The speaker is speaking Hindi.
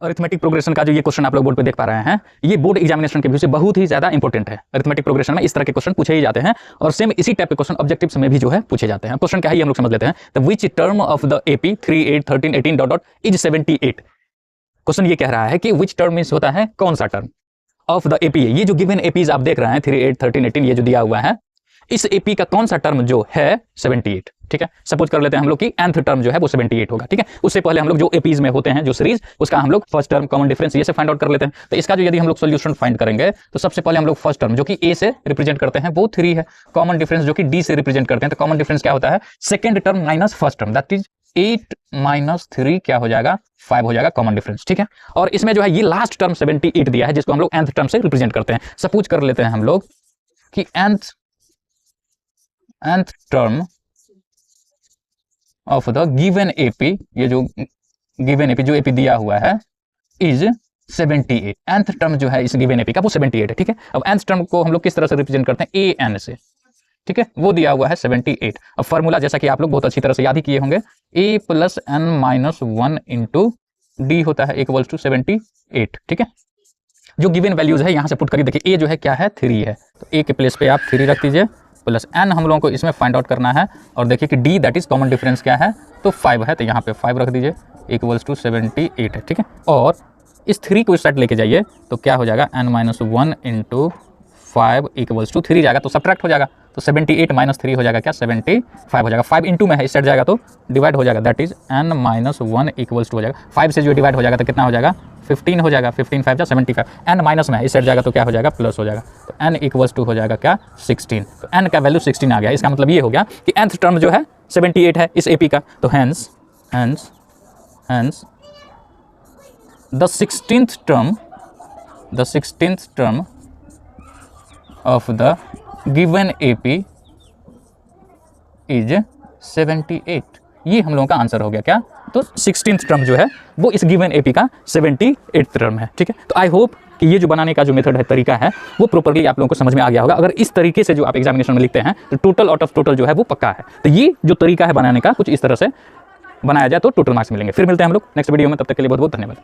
अरिथमेटिक प्रोग्रेशन का जो ये क्वेश्चन आप लोग बोर्ड पे देख पा रहे हैं, ये बोर्ड एग्जामिनेशन के व्यू से बहुत ही ज्यादा इंपॉर्टेंट है। अरिथमेटिक प्रोग्रेशन में इस तरह के क्वेश्चन पूछे ही जाते हैं और सेम इसी टाइप के क्वेश्चन ऑब्जेक्टिव्स में भी जो है पूछे जाते हैं। क्वेश्चन क्या है ये हम लोग समझ लेते हैं। The which term of the AP 3, 8, 13, 18 dot dot is 78। Question ये कह रहा है कि व्हिच टर्म मींस होता है कौन सा टर्म ऑफ द एपी। ये जो गिवन एपीज आप देख रहे हैं 3, 8, 13, 18 ये जो दिया हुआ है, इस एपी का कौन सा टर्म जो है 78। ठीक है, सपोज कर लेते हैं हम लोग की nth टर्म जो है वो 78 होगा। ठीक है, उससे पहले हम लोग जो एपीज में होते हैं जो सीरीज, उसका हम लोग फर्स्ट टर्म कॉमन डिफरेंस ये से फाइंड आउट कर लेते हैं। तो इसका जो यदि हम लोग सॉल्यूशन फाइंड करेंगे तो सबसे पहले हम लोग फर्स्ट टर्म जो कि a से रिप्रेजेंट करते हैं वो 3 है, कॉमन डिफरेंस जो कि d से रिप्रेजेंट करते हैं तो कॉमन डिफरेंस क्या होता है second term minus first term, that is 8 minus 3 क्या हो जाएगा 5 हो जाएगा कॉमन डिफरेंस। ठीक है, और इसमें जो है ये लास्ट टर्म 78 दिया है जिसको हम लोग nth टर्म से रिप्रेजेंट करते हैं। सपोज कर लेते हैं हम लोग कि nth term of the given AP, ये जो गिवन एपी जो एपी दिया हुआ है इज 78। nth टर्म जो है इस गिवन एपी का वो 78 है। ठीक है, अब nth टर्म को हम लोग किस तरह से रिप्रेजेंट करते हैं an से। ठीक है, वो दिया हुआ है 78। अब फॉर्मूला जैसा कि आप लोग बहुत अच्छी तरह से याद ही किए होंगे, a plus n minus 1 into D होता है इक्वल्स टू 78। ठीक है, जो गिवन वैल्यूज है यहां से पुट करिए। देखिए a जो है क्या है 3 है, तो a के प्लेस पे आप 3 रख दीजिए, प्लस n हम लोगों को इसमें फाइंड आउट करना है, और देखिए कि d that is common difference क्या है तो 5 है, तो यहाँ पे 5 रख दीजिए इक्वल्स टू 78 है। ठीक है, और इस 3 को इस साइड लेके जाइए तो क्या हो जाएगा n minus 1 into 5 equals to 3 जाएगा तो सब्ट्रैक्ट हो जाएगा, तो 78 माइनस 3 हो जाएगा क्या 75 हो जाएगा। 5 इंटू में है इस साइड जाएगा तो डिवाइड हो जाएगा, that is n minus 1 equals to हो जाएगा 5 से जो डिवाइड हो जाएगा तो कितना हो जाएगा 15 हो जाएगा, 15 5 75। n माइनस में है इस साइड जाएगा तो क्या हो जाएगा प्लस हो जाएगा, तो n इक्वल्स टू हो जाएगा क्या 16। तो n का वैल्यू 16 आ गया। इसका मतलब ये हो गया कि nth टर्म जो है 78 है इस एपी का, तो hence the 16th term of the given AP is 78। ये हम लोगों का आंसर हो गया क्या, तो 16th टर्म जो है वो इस गिवन एपी का 78th टर्म है। ठीक है, तो आई होप कि ये जो बनाने का जो मेथड है तरीका है वो प्रॉपर्ली आप लोगों को समझ में आ गया होगा। अगर इस तरीके से जो आप एग्जामिनेशन में लिखते हैं तो टोटल आउट ऑफ टोटल जो है वो पक्का है। तो ये जो तरीका है बनाने का कुछ इस तरह से बनाया जाए तो टोटल मार्क्स मिलेंगे। फिर मिलते हैं हम लोग नेक्स्ट वीडियो में, तब तक के लिए बहुत बहुत धन्यवाद।